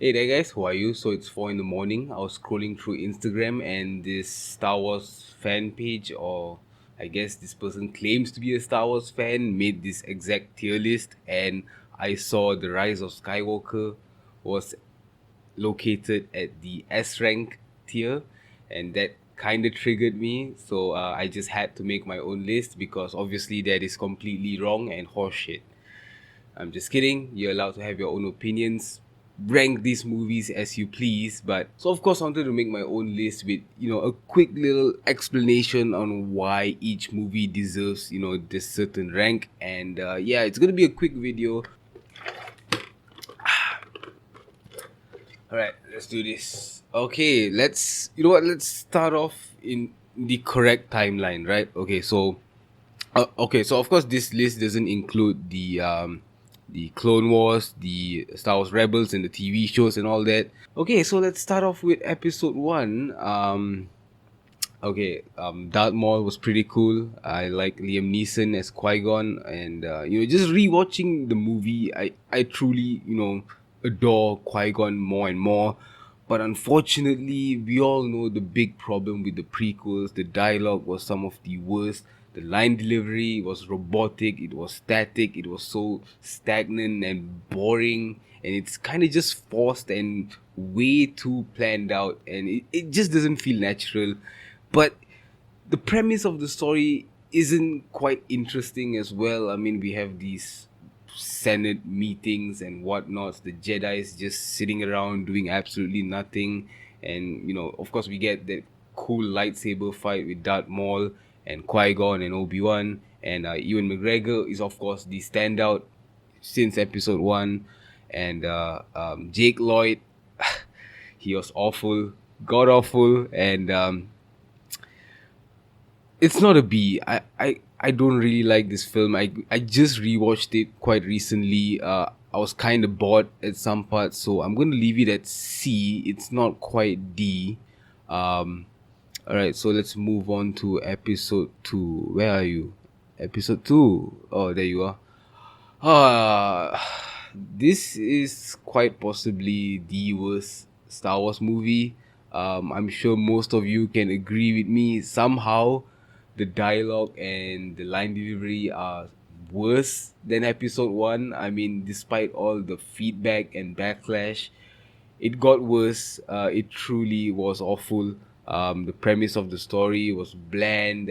Hey there guys, how are you? So it's 4 in the morning. I was scrolling through Instagram and this Star Wars fan page, or I guess this person claims to be a Star Wars fan, made this exact tier list, and I saw The Rise of Skywalker was located at the S rank tier, and that kind of triggered me. So I just had to make my own list because obviously that is completely wrong and horseshit. I'm just kidding. You're allowed to have your own opinions. Rank these movies as you please. But so of course I wanted to make my own list with, a quick little explanation on why each movie deserves, this certain rank. And yeah, it's gonna be a quick video. Alright, let's do this. Okay, let's start off in the correct timeline, right? Okay, so of course this list doesn't include the Clone Wars, the Star Wars Rebels, and the TV shows and all that. Okay, so let's start off with Episode One. Darth Maul was pretty cool. I like Liam Neeson as Qui Gon, and just rewatching the movie, I truly adore Qui Gon more and more. But unfortunately, we all know the big problem with the prequels. The dialogue was some of the worst. The line delivery was robotic, it was static, it was so stagnant and boring, and it's kind of just forced and way too planned out, and it just doesn't feel natural. But the premise of the story isn't quite interesting as well. I mean, we have these Senate meetings and whatnot. The Jedi is just sitting around doing absolutely nothing, and of course, we get that cool lightsaber fight with Darth Maul and Qui Gon and Obi Wan, and Ewan McGregor is of course the standout since Episode One, and Jake Lloyd, he was awful, god awful, and it's not a B. I don't really like this film. I just rewatched it quite recently. I was kind of bored at some parts, so I'm going to leave it at C. It's not quite D. All right, so let's move on to episode 2. Where are you? Episode 2. Oh, there you are. This is quite possibly the worst Star Wars movie. I'm sure most of you can agree with me. Somehow, the dialogue and the line delivery are worse than episode 1. I mean, despite all the feedback and backlash, it got worse. It truly was awful. The premise of the story was bland.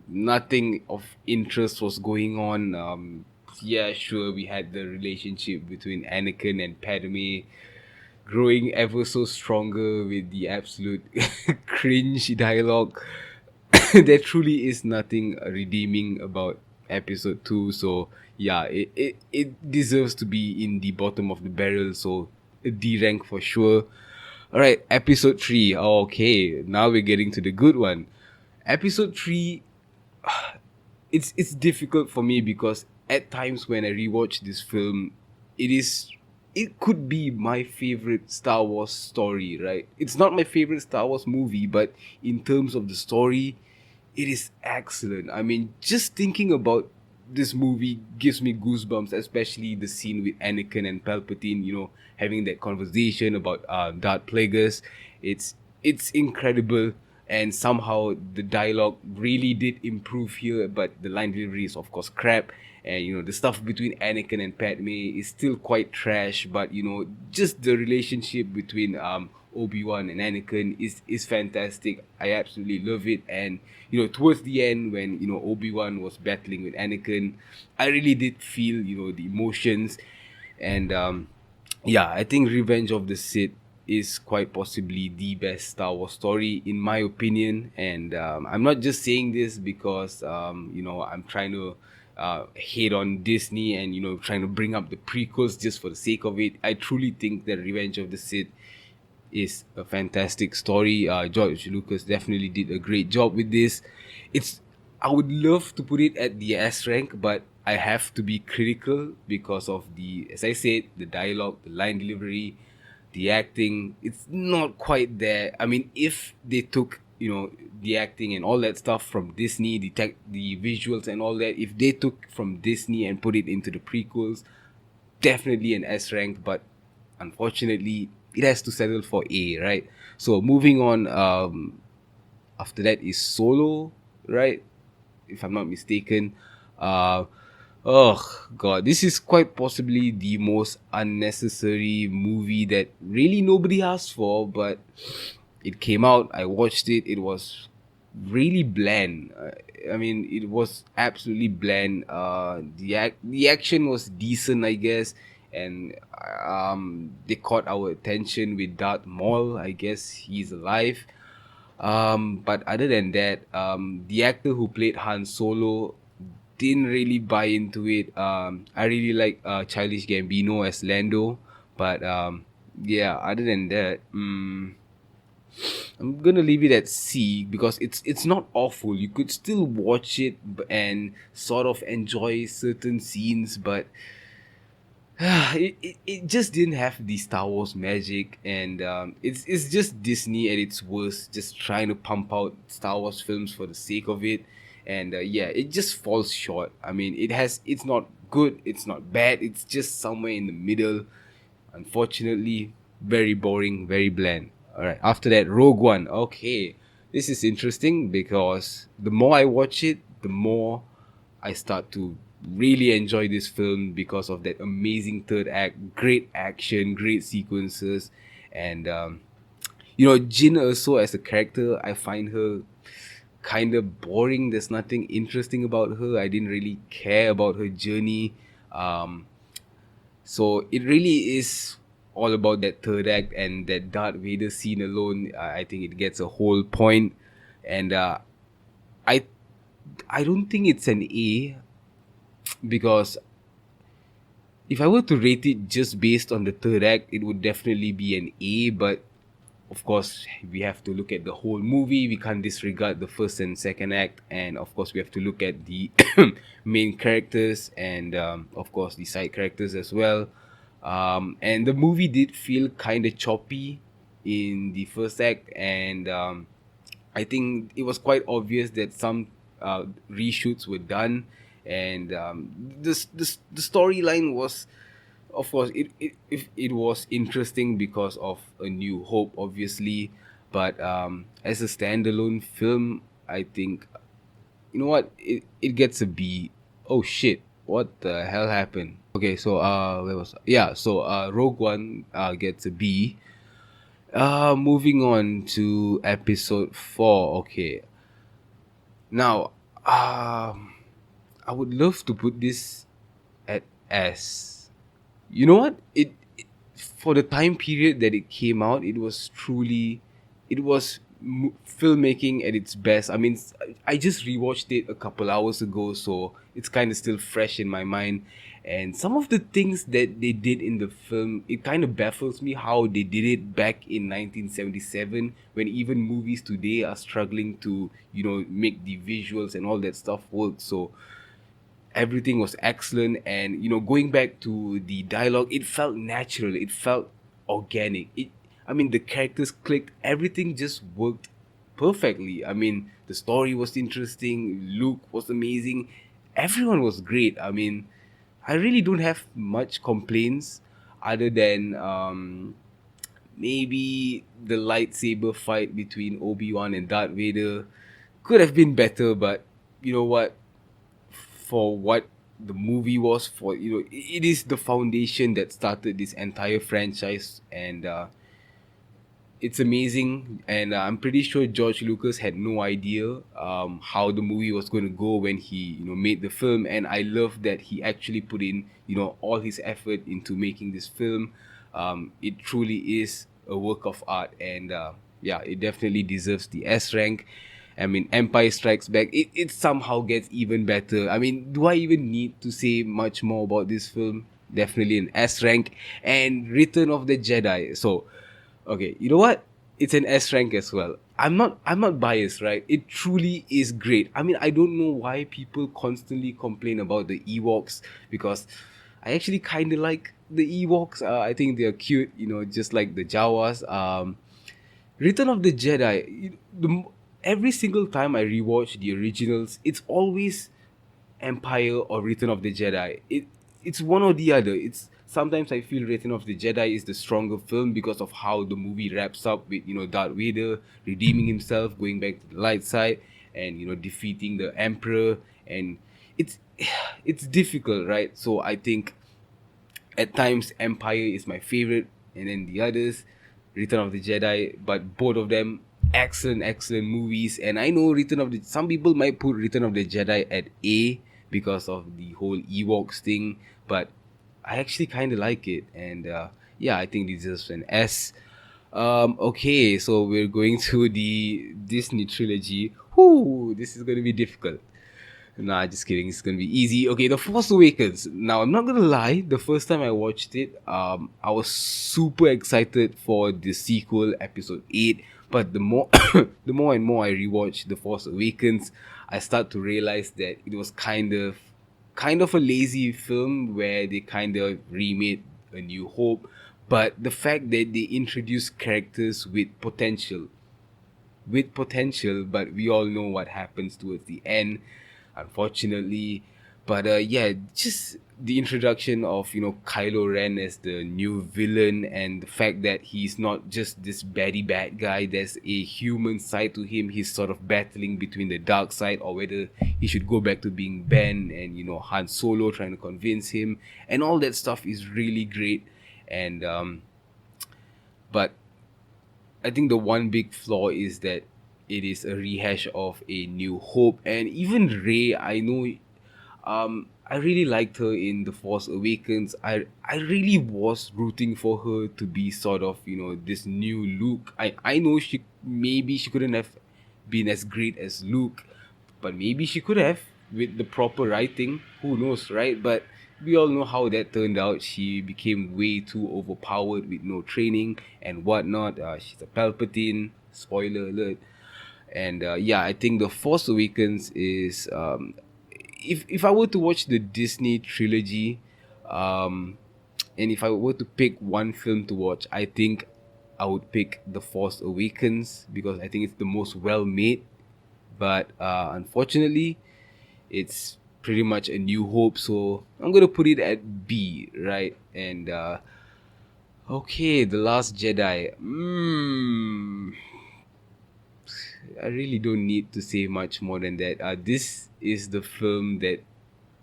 Nothing of interest was going on. Yeah, sure, we had the relationship between Anakin and Padme growing ever so stronger with the absolute cringe dialogue. There truly is nothing redeeming about episode 2. So yeah, it deserves to be in the bottom of the barrel. So a D rank for sure. All right, episode 3. Okay, now we're getting to the good one. Episode 3, it's difficult for me because at times when I rewatch this film, it could be my favorite Star Wars story, right? It's not my favorite Star Wars movie, but in terms of the story, it is excellent. I mean, just thinking about this movie gives me goosebumps, especially the scene with Anakin and Palpatine, having that conversation about Darth Plagueis. It's incredible, and somehow the dialogue really did improve here, but the line delivery is of course crap. And the stuff between Anakin and Padme is still quite trash, but just the relationship between Obi-Wan and Anakin is fantastic. I absolutely love it. And towards the end, when Obi-Wan was battling with Anakin, I really did feel the emotions. And yeah, I think Revenge of the Sith is quite possibly the best Star Wars story in my opinion. And I'm not just saying this because I'm trying to hate on Disney and trying to bring up the prequels just for the sake of it. I truly think that Revenge of the Sith is a fantastic story. George Lucas definitely did a great job with this. It's I would love to put it at the S rank, but I have to be critical because of as I said, the dialogue, the line delivery, the acting. It's not quite there. I mean, if they took the acting and all that stuff from Disney, the visuals and all that, if they took from Disney and put it into the prequels, definitely an S rank. But unfortunately, it has to settle for A, right? So moving on, after that is Solo, right? If I'm not mistaken. Uh, oh God, this is quite possibly the most unnecessary movie that really nobody asked for, but it came out. I watched it. It was really bland. I mean, it was absolutely bland. The action was decent, I guess, and they caught our attention with Darth Maul. I guess he's alive. But other than that, the actor who played Han Solo didn't really buy into it. I really like Childish Gambino as Lando, but yeah, other than that, I'm gonna leave it at C because it's not awful. You could still watch it and sort of enjoy certain scenes, but it just didn't have the Star Wars magic, and it's just Disney at its worst, just trying to pump out Star Wars films for the sake of it, and yeah, it just falls short. I mean, it's not good, it's not bad, it's just somewhere in the middle. Unfortunately, very boring, very bland. All right, after that, Rogue One. Okay, this is interesting because the more I watch it, the more I start to really enjoy this film because of that amazing third act, great action, great sequences, and Jin also as a character, I find her kind of boring. There's nothing interesting about her. I didn't really care about her journey. Um, so it really is all about that third act and that Darth Vader scene alone. I think it gets a whole point, and I I don't think it's an A because if I were to rate it just based on the third act, it would definitely be an A. But of course, we have to look at the whole movie. We can't disregard the first and second act, and of course, we have to look at the main characters and of course the side characters as well. And the movie did feel kind of choppy in the first act, and I think it was quite obvious that some reshoots were done, and the storyline was, of course, it was interesting because of A New Hope, obviously, but as a standalone film, I think you know what it gets a B. Oh shit! What the hell happened? Okay, so where was yeah? So Rogue One gets a B. Moving on to episode 4. Okay, now I would love to put this at S. You know what? For the time period that it came out, it was truly, it was filmmaking at its best. I mean, I just rewatched it a couple hours ago, so it's kind of still fresh in my mind. And some of the things that they did in the film, it kind of baffles me how they did it back in 1977, when even movies today are struggling to, make the visuals and all that stuff work. So everything was excellent, and going back to the dialogue, it felt natural, it felt organic. I mean, the characters clicked, everything just worked perfectly. I mean, the story was interesting, Luke was amazing, everyone was great. I mean, I really don't have much complaints other than maybe the lightsaber fight between Obi-Wan and Darth Vader could have been better, but you know what, for what the movie was, for it is the foundation that started this entire franchise, and it's amazing. And I'm pretty sure George Lucas had no idea how the movie was going to go when he made the film, and I love that he actually put in all his effort into making this film. It truly is a work of art, and yeah, it definitely deserves the S rank. I mean, Empire Strikes Back, it somehow gets even better. I mean, do I even need to say much more about this film? Definitely an S rank. And Return of the Jedi. So, okay, you know what? It's an S rank as well. I'm not biased, right? It truly is great. I mean, I don't know why people constantly complain about the Ewoks, because I actually kind of like the Ewoks. I think they're cute, just like the Jawas. Return of the Jedi, every single time I rewatch the originals, it's always Empire or Return of the Jedi. It's one or the other. It's sometimes I feel Return of the Jedi is the stronger film because of how the movie wraps up with, Darth Vader redeeming himself, going back to the light side, and, defeating the Emperor. And it's it's difficult, right? So I think at times Empire is my favorite, and then the others, Return of the Jedi. But both of them excellent movies. And I know some people might put Return of the Jedi at A because of the whole Ewoks thing, but I actually kind of like it, and yeah, I think this is an S. Okay, so we're going to the Disney trilogy. Whoo, this is gonna be difficult. Nah, just kidding. It's gonna be easy. Okay, The Force Awakens. Now, I'm not gonna lie. The first time I watched it, I was super excited for the sequel, Episode 8. But the more, the more and more I rewatch The Force Awakens, I start to realize that it was kind of a lazy film where they kind of remade A New Hope. But the fact that they introduced characters with potential, but we all know what happens towards the end, unfortunately. But yeah, just the introduction of Kylo Ren as the new villain, and the fact that he's not just this baddie bad guy. There's a human side to him. He's sort of battling between the dark side, or whether he should go back to being Ben, and Han Solo trying to convince him, and all that stuff is really great. And but I think the one big flaw is that it is a rehash of A New Hope. And even Rey, I know, I really liked her in The Force Awakens. I really was rooting for her to be sort of, this new Luke. I know maybe she couldn't have been as great as Luke, but maybe she could have with the proper writing. Who knows, right? But we all know how that turned out. She became way too overpowered with no training and whatnot. She's a Palpatine. Spoiler alert. And yeah, I think The Force Awakens is if I were to watch the Disney trilogy, and if I were to pick one film to watch, I think I would pick The Force Awakens because I think it's the most well made. But unfortunately, it's pretty much A New Hope, so I'm gonna put it at B, right? And okay, The Last Jedi. I really don't need to say much more than that. This is the film that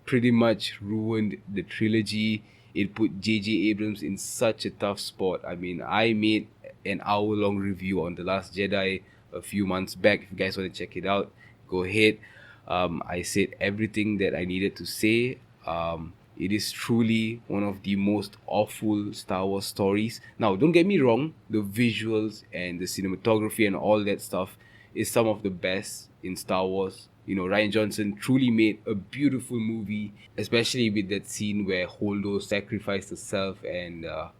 pretty much ruined the trilogy. It put J.J. Abrams in such a tough spot. I mean, I made an hour-long review on The Last Jedi a few months back. If you guys want to check it out, go ahead. I said everything that I needed to say. It is truly one of the most awful Star Wars stories. Now, don't get me wrong, the visuals and the cinematography and all that stuff is some of the best in Star Wars. Rian Johnson truly made a beautiful movie, especially with that scene where Holdo sacrificed herself, and I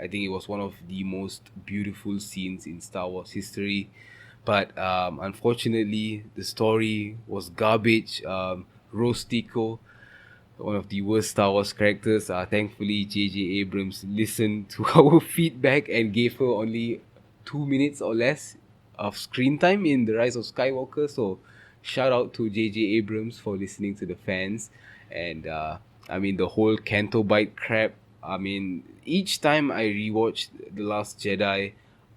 think it was one of the most beautiful scenes in Star Wars history. But unfortunately, the story was garbage. Rose Tico, one of the worst Star Wars characters. Thankfully, J.J. Abrams listened to our feedback and gave her only 2 minutes or less of screen time in The Rise of Skywalker. So, shout out to J.J. Abrams for listening to the fans. And I mean, the whole Canto Bite crap. I mean, each time I rewatch The Last Jedi,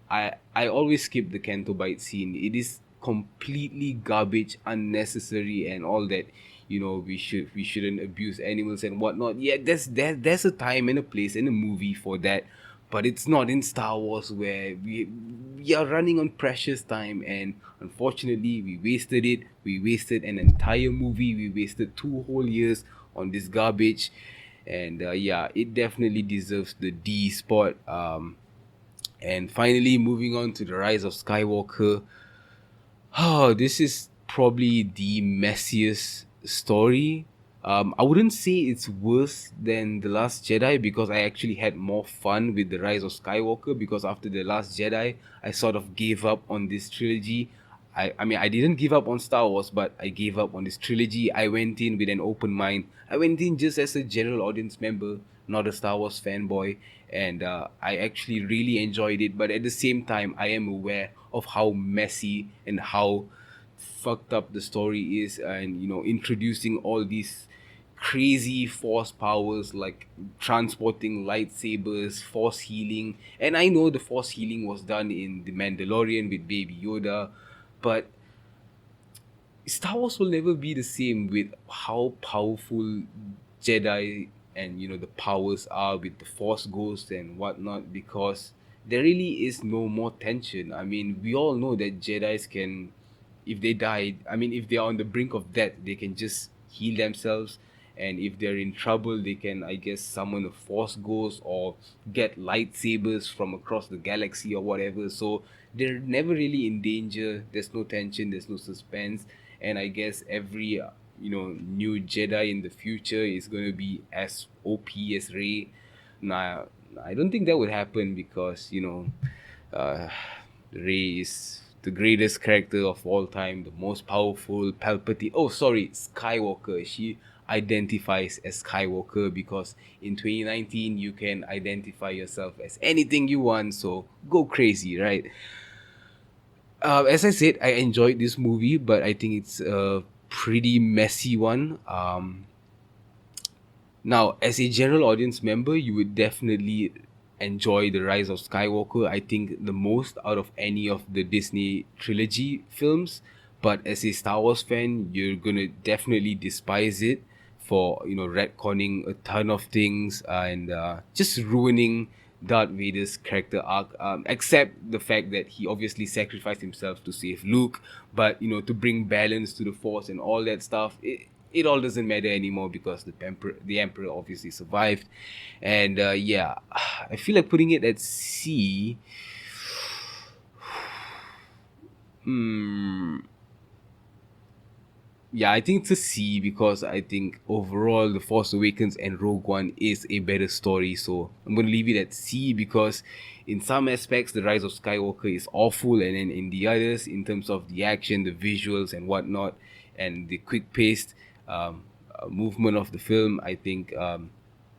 I always skip the Canto Bite scene. It is completely garbage, unnecessary, and all that. We shouldn't abuse animals and whatnot. Yeah, there's a time and a place in a movie for that, but it's not in Star Wars, where we are running on precious time, and unfortunately we wasted it. We wasted an entire movie. We wasted 2 whole years on this garbage, and yeah, it definitely deserves the D spot. And finally, moving on to The Rise of Skywalker. Oh, this is probably the messiest story. I wouldn't say it's worse than The Last Jedi, because I actually had more fun with The Rise of Skywalker, because after The Last Jedi, I sort of gave up on this trilogy. I mean, I didn't give up on Star Wars, but I gave up on this trilogy. I went in with an open mind. I went in just as a general audience member, not a Star Wars fanboy, and I actually really enjoyed it. But at the same time, I am aware of how messy and how fucked up the story is, and introducing all these crazy force powers like transporting lightsabers, force healing. And I know the force healing was done in The Mandalorian with Baby Yoda, but Star Wars will never be the same with how powerful Jedi and the powers are with the Force Ghost and whatnot, because there really is no more tension. I mean, we all know that Jedi's can, if they died, I mean, if they are on the brink of death, they can just heal themselves. And if they're in trouble, they can, I guess, summon a Force Ghost or get lightsabers from across the galaxy or whatever. So they're never really in danger. There's no tension, there's no suspense. And I guess every new Jedi in the future is going to be as OP as Rey. Nah, I don't think that would happen, because uh, Rey is the greatest character of all time, the most powerful. Palpatine. Oh, sorry, Skywalker. She identifies as Skywalker because in 2019 you can identify yourself as anything you want. So go crazy, right? As I said, I enjoyed this movie, but I think it's a pretty messy one. Now, as a general audience member, you would definitely enjoy The Rise of Skywalker, I think, the most out of any of the Disney trilogy films. But as a Star Wars fan, you're gonna definitely despise it for, retconning a ton of things and just ruining Darth Vader's character arc. Except the fact that he obviously sacrificed himself to save Luke, but, to bring balance to the Force and all that stuff. It all doesn't matter anymore because the emperor obviously survived. And yeah, I feel like putting it at C. Hmm. Yeah, I think it's a C, because I think overall The Force Awakens and Rogue One is a better story. So I'm gonna leave it at C, because in some aspects The Rise of Skywalker is awful, and then in the others, in terms of the action, the visuals and whatnot, and the quick paced movement of the film, I think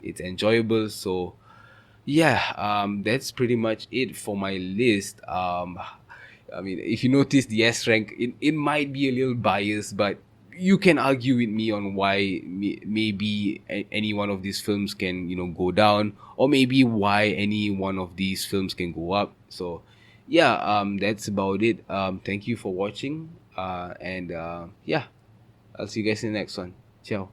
it's enjoyable. So yeah, that's pretty much it for my list. I mean, if you notice the S rank, it might be a little biased, but you can argue with me on why maybe any one of these films can, go down, or maybe why any one of these films can go up. So, yeah, that's about it. Thank you for watching, and yeah, I'll see you guys in the next one. Ciao.